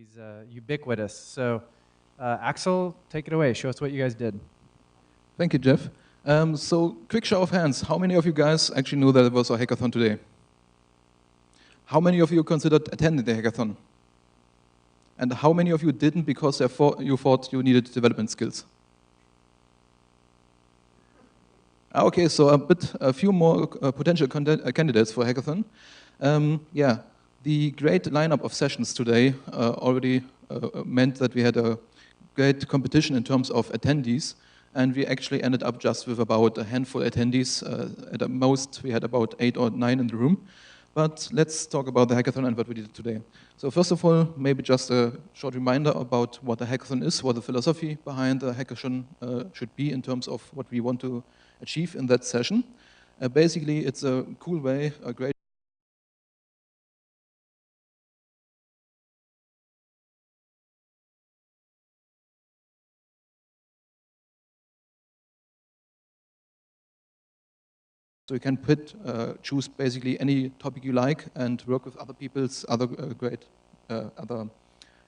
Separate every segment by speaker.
Speaker 1: He's ubiquitous. So Axel, take it away. Show us what you guys did.
Speaker 2: Thank you, Jeff. So quick show of hands. How many of you guys actually knew that it was a hackathon today? How many of you considered attending the hackathon? And how many of you didn't because you thought you needed development skills? Okay, so a few more potential candidates for hackathon. Yeah, the great lineup of sessions today already meant that we had a great competition in terms of attendees, and we actually ended up just with about a handful of attendees. At the most, we had about 8 or 9 in the room. But let's talk about the hackathon and what we did today. So first of all, maybe just a short reminder about what a hackathon is, what the philosophy behind the hackathon should be in terms of what we want to achieve in that session. Basically, it's a cool way, a great So you can choose basically any topic you like and work with other people's other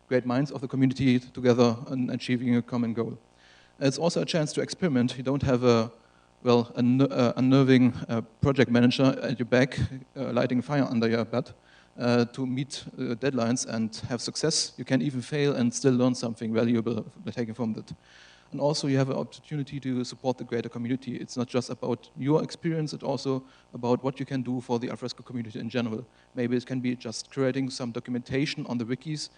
Speaker 2: great minds of the community together in achieving a common goal. It's also a chance to experiment. You don't have a unnerving project manager at your back, lighting a fire under your butt to meet deadlines and have success. You can even fail and still learn something valuable taken from that. And also you have an opportunity to support the greater community. It's not just about your experience, it's also about what you can do for the Alfresco community in general. Maybe it can be just creating some documentation on the wikis.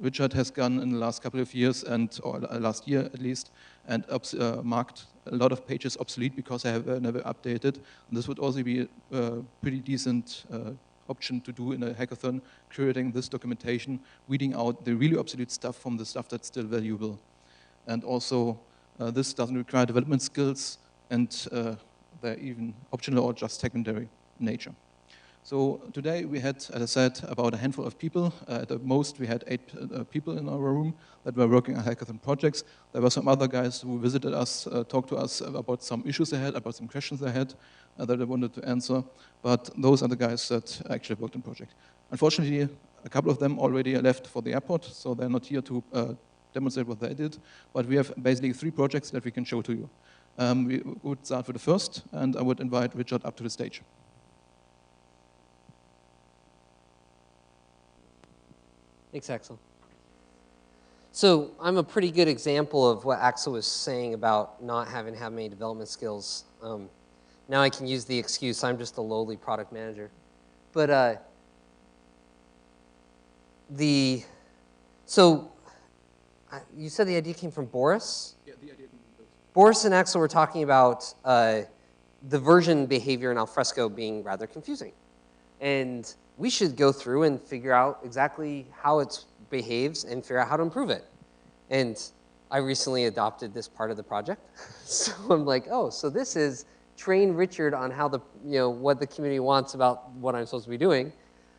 Speaker 2: Richard has gone in the last couple of years, or last year at least, and marked a lot of pages obsolete because they have never updated. And this would also be a pretty decent option to do in a hackathon, creating this documentation, weeding out the really obsolete stuff from the stuff that's still valuable. And also, this doesn't require development skills, and they're even optional or just secondary in nature. So today we had, as I said, about a handful of people. At the most, we had 8 people in our room that were working on hackathon projects. There were some other guys who visited us, talked to us about some issues they had, about some questions they had that they wanted to answer. But those are the guys that actually worked on the project. Unfortunately, a couple of them already left for the airport, so they're not here to demonstrate what they did, but we have basically 3 projects that we can show to you. We would start with the first, and I would invite Richard up to the stage.
Speaker 3: Thanks, Axel. So I'm a pretty good example of what Axel was saying about not having many development skills. Now I can use the excuse, I'm just a lowly product manager. But you said the idea came from Boris?
Speaker 2: Yeah, the idea came from Boris.
Speaker 3: Boris and Axel were talking about the version behavior in Alfresco being rather confusing. And we should go through and figure out exactly how it behaves and figure out how to improve it. And I recently adopted this part of the project. So I'm like, oh, so this is train Richard on how what the community wants about what I'm supposed to be doing.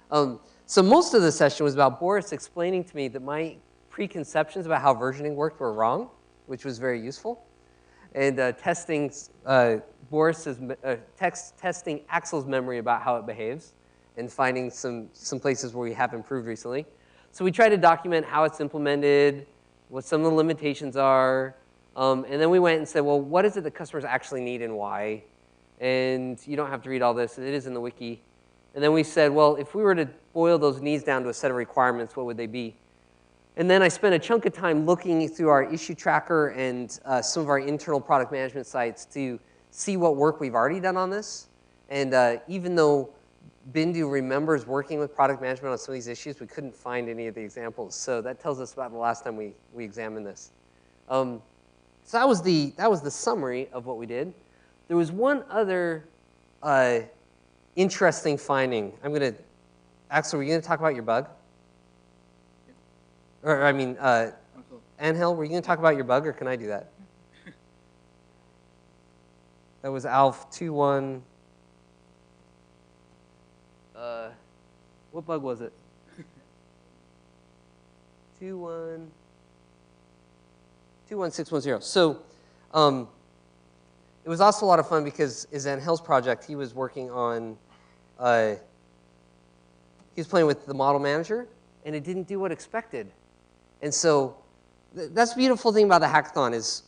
Speaker 3: So most of the session was about Boris explaining to me that my preconceptions about how versioning worked were wrong, which was very useful. And testing testing Axel's memory about how it behaves and finding some places where we have improved recently. So we try to document how it's implemented, what some of the limitations are, and then we went and said, well, what is it that customers actually need and why? And you don't have to read all this, it is in the wiki. And then we said, well, if we were to boil those needs down to a set of requirements, what would they be? And then I spent a chunk of time looking through our issue tracker and some of our internal product management sites to see what work we've already done on this. And even though Bindu remembers working with product management on some of these issues, we couldn't find any of the examples. So that tells us about the last time we examined this. So that was the summary of what we did. There was one other interesting finding. Axel, were you going to talk about your bug? Or, I mean, Angel, were you going to talk about your bug, or can I do that? That was Alf 2.1. What bug was it? 2.1.610. So it was also a lot of fun because is Angel's project, he was working on, he was playing with the model manager, and it didn't do what expected. And so that's the beautiful thing about the hackathon is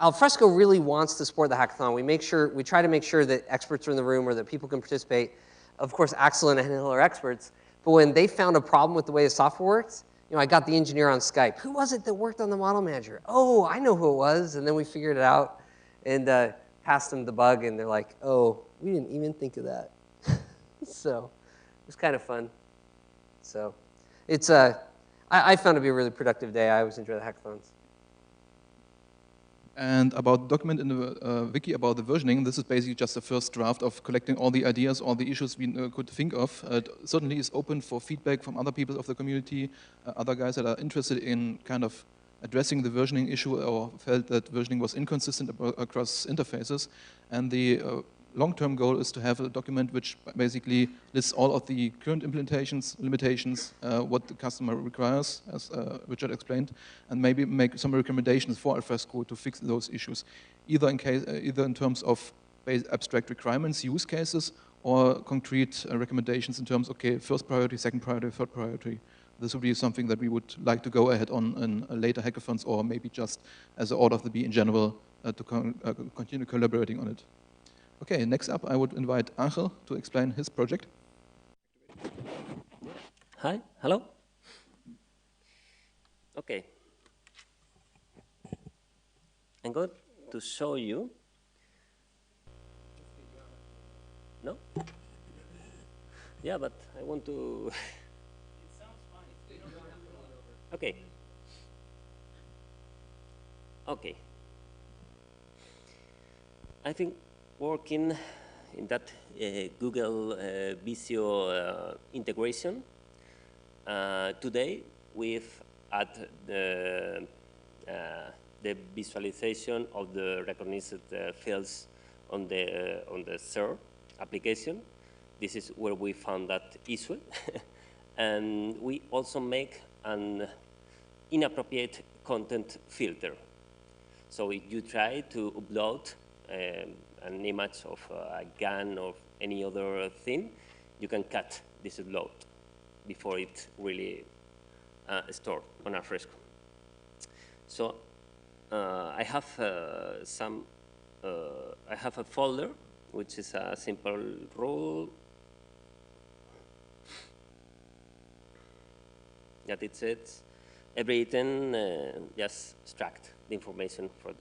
Speaker 3: Alfresco really wants to support the hackathon. We try to make sure that experts are in the room or that people can participate. Of course, Axel and Hill are experts, but when they found a problem with the way the software works, I got the engineer on Skype. Who was it that worked on the model manager? Oh, I know who it was. And then we figured it out and passed them the bug, and they're like, oh, we didn't even think of that. So it was kind of fun. So it's I found it to be a really productive day. I always enjoy the hackathons.
Speaker 2: And about document in the wiki about the versioning, this is basically just the first draft of collecting all the ideas, all the issues we could think of. It certainly is open for feedback from other people of the community, other guys that are interested in kind of addressing the versioning issue or felt that versioning was inconsistent across interfaces. And the long-term goal is to have a document which basically lists all of the current implementations, limitations, what the customer requires, as Richard explained, and maybe make some recommendations for Alfresco to fix those issues, either in terms of abstract requirements, use cases, or concrete recommendations in terms of, okay, first priority, second priority, third priority. This would be something that we would like to go ahead on in later hackathons, or maybe just as an order of the bee in general to continue collaborating on it. Okay, next up, I would invite Angel to explain his project.
Speaker 4: Hi, hello. Okay. I'm going to show you. No? Yeah, but I want to. It sounds fine. Okay. Okay. I think working in that Google Visio integration, today we've added the visualization of the recognized fields on the SER application. This is where we found that issue. And we also make an inappropriate content filter. So if you try to upload an image of a gun or any other thing, you can cut this upload before it really stored on Alfresco. So I have I have a folder which is a simple rule that it says every item just extract the information from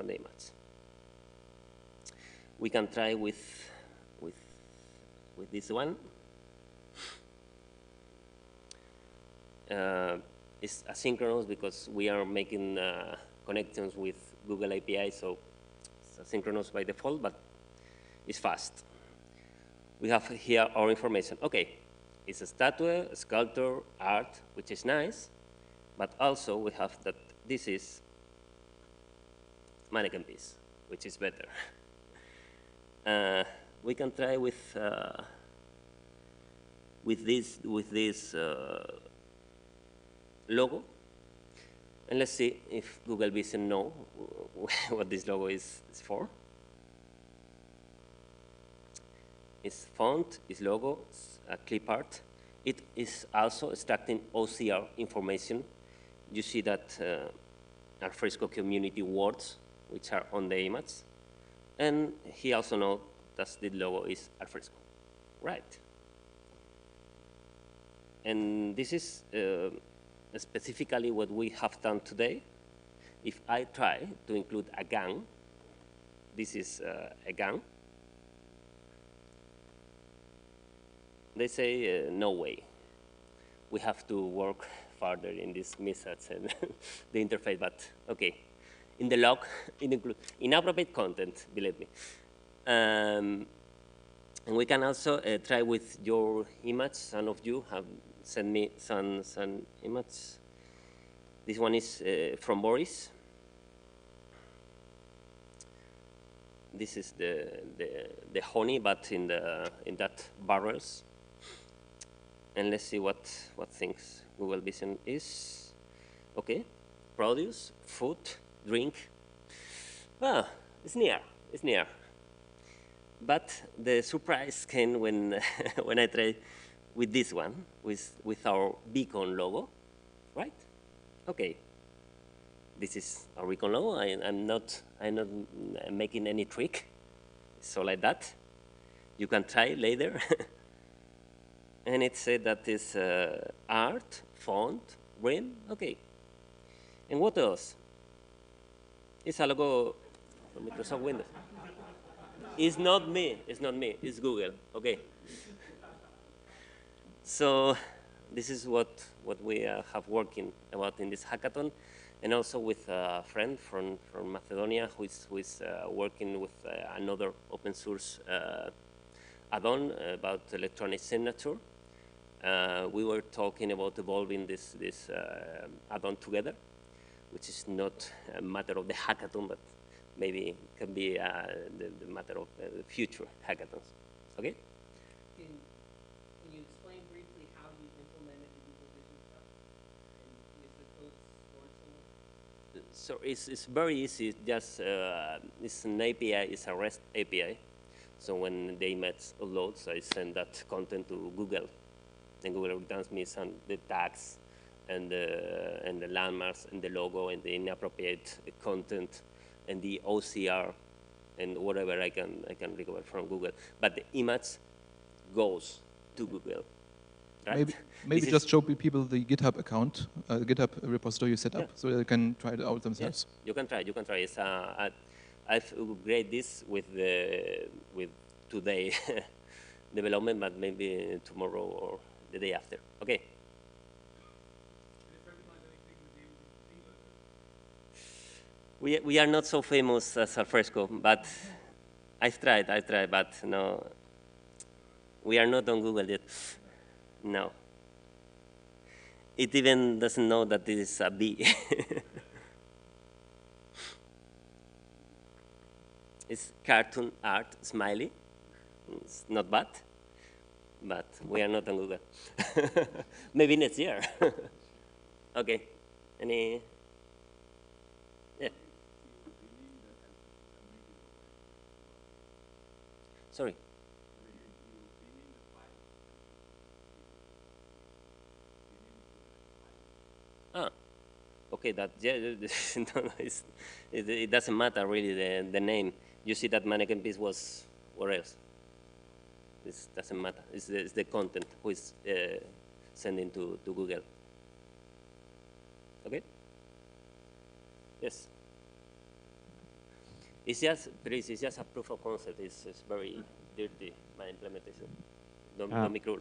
Speaker 4: the image. We can try with this one. It's asynchronous because we are making connections with Google API, so it's asynchronous by default, but it's fast. We have here our information. Okay, it's a statue, a sculpture, art, which is nice, but also we have that this is mannequin piece, which is better. We can try with this logo, and let's see if Google Vision knows what this logo is for. Its font, its logo, it's a clip art. It is also extracting OCR information. You see that Alfresco community words, which are on the image. And he also knows that the logo is Alfresco, right? And this is specifically what we have done today. If I try to include a gun, this is a gun. They say, no way. We have to work further in this message and the interface, but okay. In the log, it includes inappropriate content, believe me. And we can also try with your image. Some of you have sent me some image. This one is from Boris. This is the honey, but in that barrels. And let's see what things Google Vision is. Okay, produce, food, drink. Well, it's near. It's near. But the surprise came when when I tried with this one, with our beacon logo, right? Okay. This is our beacon logo. I'm not making any trick. So like that. You can try later. And it said that is art, font, rim, okay. And what else? It's a logo from Microsoft Windows. It's not me, it's Google, okay. So this is what we have working about in this hackathon, and also with a friend from Macedonia who is working with another open source add-on about electronic signature. We were talking about evolving this add-on together, which is not a matter of the hackathon, but maybe can be the matter of future hackathons. Okay?
Speaker 3: Can you explain briefly how you implemented the Google Vision stuff? And is the code stored somewhere?
Speaker 4: So it's very easy. It's just it's an API. It's a REST API. So when the image uploads, I send that content to Google, and Google returns me the tags and the landmarks and the logo and the inappropriate content and the OCR and whatever I can recover from Google. But the image goes to Google. Right?
Speaker 2: Maybe just show people the GitHub account, the GitHub repository you set up, so they can try it out themselves.
Speaker 4: Yes, you can try. You can try. It's I've upgraded this with today development, but maybe tomorrow or the day after. Okay. We are not so famous as Alfresco, but I've tried, but no, we are not on Google yet. No. It even doesn't know that this is a B. It's cartoon art, smiley. It's not bad, but we are not on Google. Maybe next year. Okay. Any? Yeah. Sorry. Ah, okay. That yeah. No, it doesn't matter really the name. You see that mannequin piece was where else? This doesn't matter. It's the content who is sending to Google. Okay. Yes. It's just a proof of concept. It's very dirty, my implementation. Don't be cruel.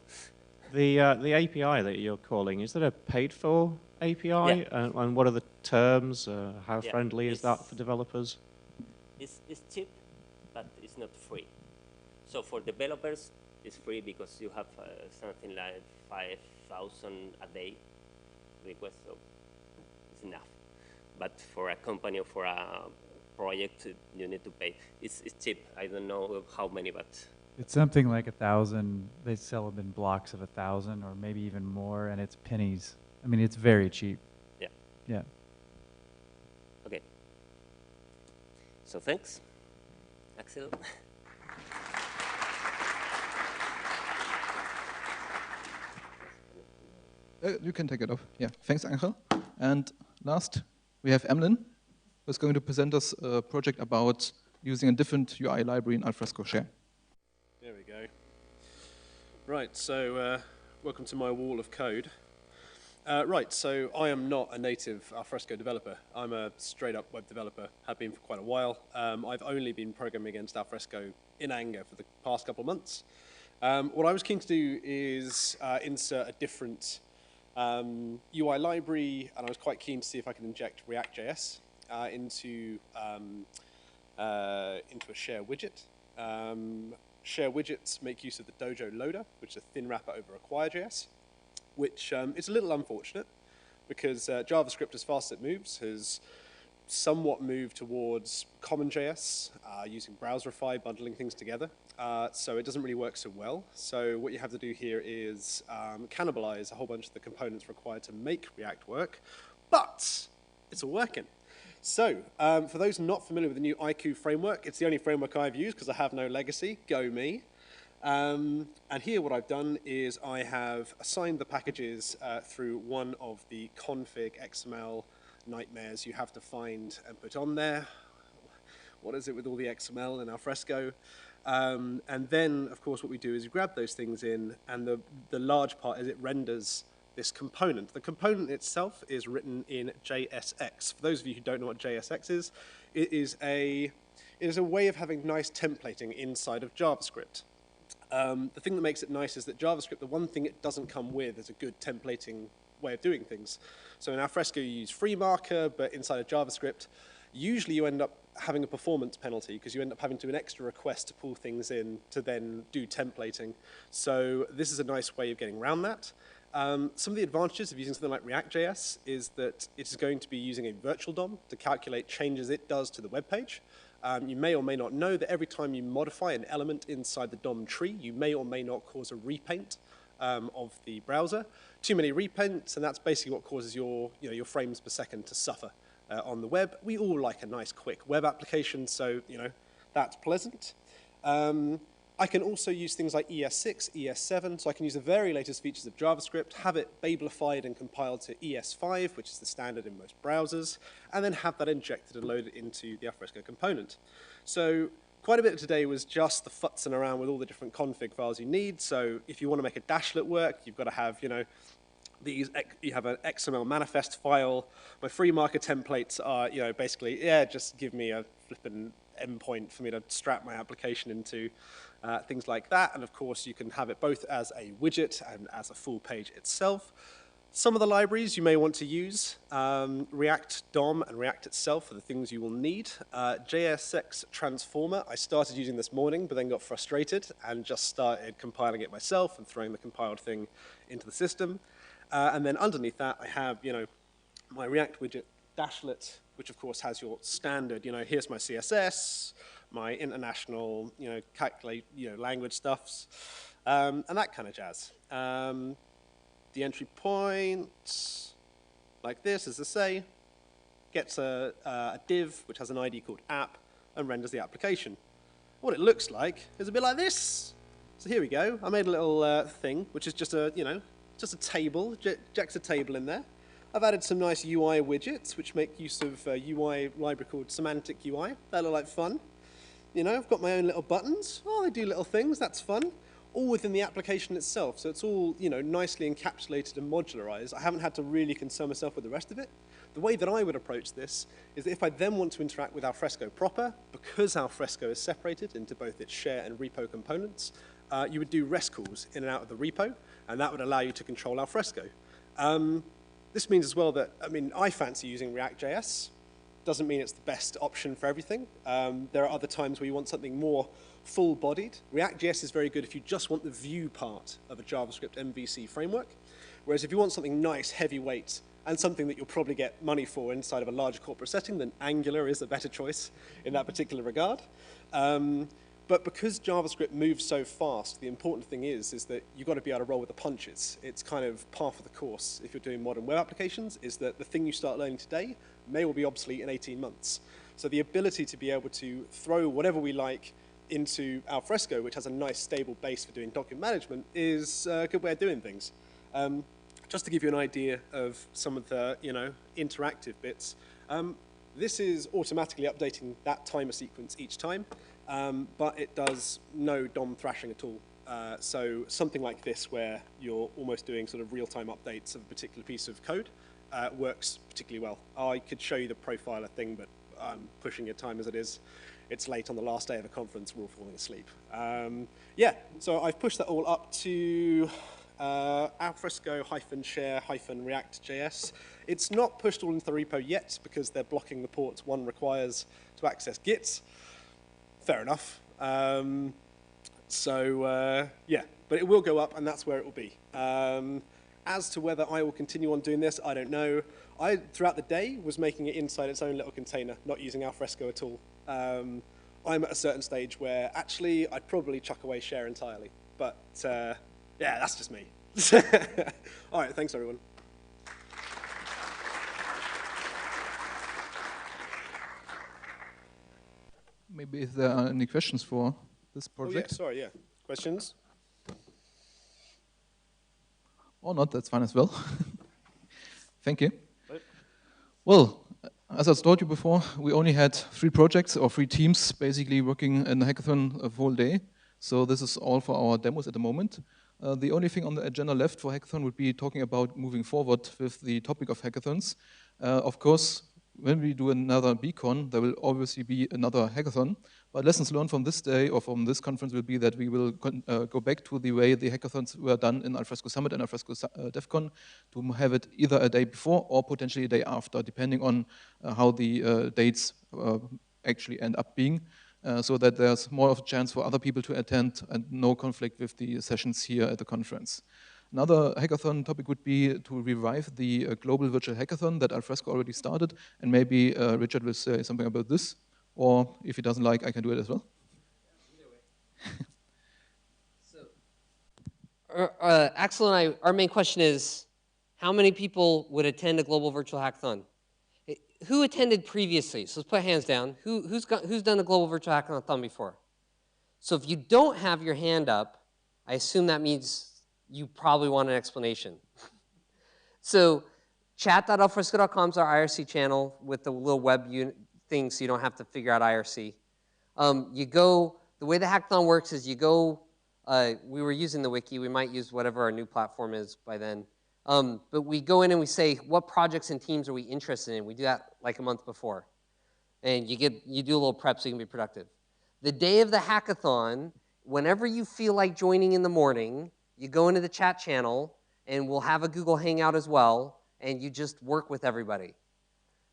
Speaker 5: The API that you're calling, is that a paid-for API?
Speaker 4: Yeah.
Speaker 5: And what are the terms? How friendly is that for developers?
Speaker 4: It's cheap, but it's not free. So for developers, it's free because you have something like 5,000 a day requests, so it's enough. But for a company or for a project, you need to pay. It's cheap. I don't know how many, but
Speaker 1: It's something like 1,000. They sell them in blocks of 1,000 or maybe even more, and it's pennies. I mean, it's very cheap.
Speaker 4: yeah.
Speaker 1: Yeah.
Speaker 4: Okay. So thanks, Axel.
Speaker 2: You can take it off. Yeah, thanks, Angel. And last, we have Emlyn, who's going to present us a project about using a different UI library in Alfresco Share.
Speaker 6: There we go. Right, so welcome to my wall of code. Right, so I am not a native Alfresco developer. I'm a straight-up web developer, have been for quite a while. I've only been programming against Alfresco in anger for the past couple of months. What I was keen to do is insert a different UI library, and I was quite keen to see if I could inject React.js into a share widget. Share widgets make use of the Dojo loader, which is a thin wrapper over Acquire.js, which is a little unfortunate because JavaScript, as fast as it moves, has somewhat moved towards CommonJS, using Browserify, bundling things together. So it doesn't really work so well. So what you have to do here is cannibalize a whole bunch of the components required to make React work, but it's all working. So for those not familiar with the new IQ framework, it's the only framework I've used because I have no legacy. Go me. And here what I've done is I have assigned the packages through one of the config XML nightmares you have to find and put on there. What is it with all the XML in Alfresco? And then, of course, what we do is we grab those things in, and the large part is it renders this component. The component itself is written in JSX. For those of you who don't know what JSX is, it is a way of having nice templating inside of JavaScript. The thing that makes it nice is that JavaScript, the one thing it doesn't come with is a good templating way of doing things. So in Alfresco, you use FreeMarker, but inside of JavaScript, usually you end up having a performance penalty because you end up having to do an extra request to pull things in to then do templating. So this is a nice way of getting around that. Some of the advantages of using something like React.js is that it is going to be using a virtual DOM to calculate changes it does to the web page. You may or may not know that every time you modify an element inside the DOM tree, you may or may not cause a repaint of the browser. Too many repaints, and that's basically what causes your frames per second to suffer on the web. We all like a nice, quick web application, so that's pleasant. I can also use things like ES6, ES7, so I can use the very latest features of JavaScript, have it Babelified and compiled to ES5, which is the standard in most browsers, and then have that injected and loaded into the Alfresco component. So quite a bit of today was just the futzing around with all the different config files you need. So if you want to make a dashlet work, you've got to have, you have an XML manifest file. My FreeMarker templates are, basically, just give me a flipping endpoint for me to strap my application into, things like that. And of course, you can have it both as a widget and as a full page itself. Some of the libraries you may want to use, React DOM and React itself are the things you will need. JSX Transformer, I started using this morning, but then got frustrated and just started compiling it myself and throwing the compiled thing into the system. And then underneath that, I have, my React widget dashlet, which of course has your standard, here's my CSS, my international, calculate, language stuffs, and that kind of jazz. The entry point, like this, as I say, gets a div which has an ID called app and renders the application. What it looks like is a bit like this. So here we go. I made a little thing, which is just a, just a table, jacks a table in there. I've added some nice UI widgets, which make use of a UI library called Semantic UI. That look like fun. I've got my own little buttons. Oh, they do little things. That's fun. All within the application itself. So it's all, nicely encapsulated and modularized. I haven't had to really concern myself with the rest of it. The way that I would approach this is that if I then want to interact with Alfresco proper, because Alfresco is separated into both its share and repo components, you would do REST calls in and out of the repo, and that would allow you to control Alfresco. This means as well that, I fancy using React.js. Doesn't mean it's the best option for everything. There are other times where you want something more full-bodied. React.js is very good if you just want the view part of a JavaScript MVC framework. Whereas if you want something nice, heavyweight, and something that you'll probably get money for inside of a larger corporate setting, then Angular is a better choice in that particular regard. But because JavaScript moves so fast, the important thing is that you've got to be able to roll with the punches. It's kind of par for the course if you're doing modern web applications, is that the thing you start learning today may well be obsolete in 18 months. So the ability to be able to throw whatever we like into Alfresco, which has a nice stable base for doing document management, is a good way of doing things. Just to give you an idea of some of the interactive bits, this is automatically updating that timer sequence each time. But it does no DOM thrashing at all. So something like this, where you're almost doing sort of real-time updates of a particular piece of code, works particularly well. I could show you the profiler thing, but I'm pushing your time as it is. It's late on the last day of a conference, we're all falling asleep. So I've pushed that all up to alfresco-share-react.js. It's not pushed all into the repo yet, because they're blocking the ports one requires to access Git. Fair enough. But it will go up, and that's where it will be. As to whether I will continue on doing this, I don't know. I, throughout the day, was making it inside its own little container, not using Alfresco at all. I'm at a certain stage where, actually, I'd probably chuck away share entirely. But, that's just me. All right, thanks, everyone.
Speaker 2: Maybe if there are any questions for this project.
Speaker 6: Oh, yeah, sorry, yeah. Questions?
Speaker 2: Or not, that's fine as well. Thank you. Well, as I told you before, we only had 3 projects or 3 teams basically working in the hackathon a whole day. So this is all for our demos at the moment. The only thing on the agenda left for hackathon would be talking about moving forward with the topic of hackathons. Of course, when we do another beacon, there will obviously be another hackathon. But lessons learned from this day or from this conference will be that we will go back to the way the hackathons were done in Alfresco Summit and Alfresco DEF CON to have it either a day before or potentially a day after, depending on how the dates actually end up being. So that there's more of a chance for other people to attend and no conflict with the sessions here at the conference. Another hackathon topic would be to revive the global virtual hackathon that Alfresco already started, and maybe Richard will say something about this, or if he doesn't like, I can do it as well.
Speaker 3: Axel and I, our main question is, how many people would attend a global virtual hackathon? Who attended previously? So let's put hands down. Who's done a global virtual hackathon before? So if you don't have your hand up, I assume that means you probably want an explanation. So chat.alfresco.com is our IRC channel with the little web unit thing so you don't have to figure out IRC. The way the hackathon works is you go, we were using the wiki, we might use whatever our new platform is by then. But we go in and we say, what projects and teams are we interested in? We do that like a month before. And you do a little prep so you can be productive. The day of the hackathon, whenever you feel like joining in the morning, you go into the chat channel, and we'll have a Google Hangout as well, and you just work with everybody.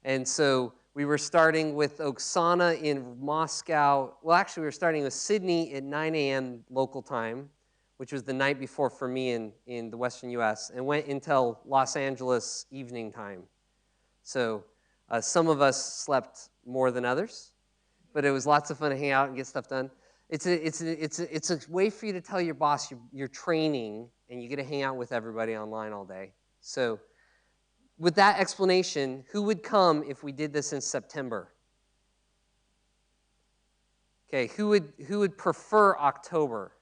Speaker 3: And so we were starting with Oksana in Moscow. Well, actually, we were starting with Sydney at 9 a.m. local time, which was the night before for me in the Western US, and went until Los Angeles evening time. So some of us slept more than others, but it was lots of fun to hang out and get stuff done. It's a way for you to tell your boss you're training and you get to hang out with everybody online all day. So with that explanation, who would come if we did this in September? Okay, who would prefer October?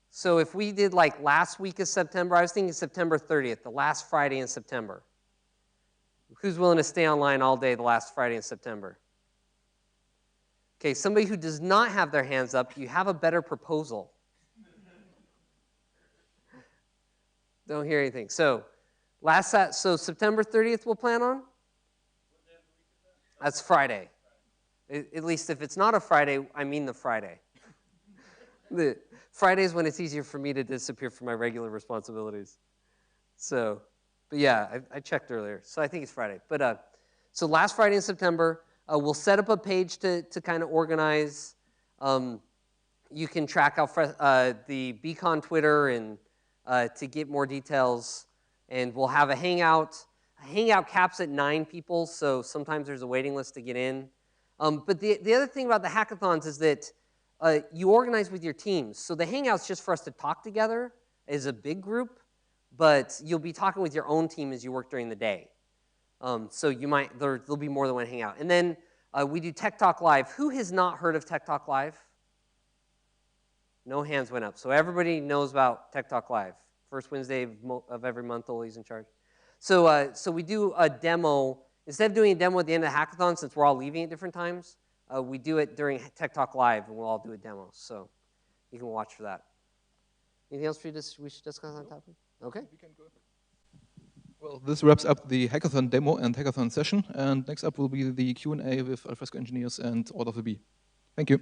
Speaker 3: So if we did like last week of September, I was thinking September 30th, the last Friday in September. Who's willing to stay online all day the last Friday in September? Okay, somebody who does not have their hands up, you have a better proposal. Don't hear anything. So September 30th we'll plan on? That's Friday. At least if it's not a Friday, I mean the Friday. The Friday is when it's easier for me to disappear from my regular responsibilities. So, but yeah, I checked earlier. So I think it's Friday. But so last Friday in September, we'll set up a page to kind of organize. You can track out the Beacon Twitter and to get more details. And we'll have a hangout. A hangout caps at 9 people, so sometimes there's a waiting list to get in. But the other thing about the hackathons is that you organize with your teams. So the hangout's just for us to talk together as a big group, but you'll be talking with your own team as you work during the day. So you might, there'll be more than one hangout. And then we do Tech Talk Live. Who has not heard of Tech Talk Live? No hands went up. So everybody knows about Tech Talk Live. First Wednesday of every month, Oli's in charge. So we do a demo. Instead of doing a demo at the end of the hackathon, since we're all leaving at different times, we do it during Tech Talk Live, and we'll all do a demo. So you can watch for that. Anything else we should discuss on topic? Okay.
Speaker 2: Well, this wraps up the hackathon demo and hackathon session. And next up will be the Q&A with Alfresco engineers and Order of the Bee. Thank you.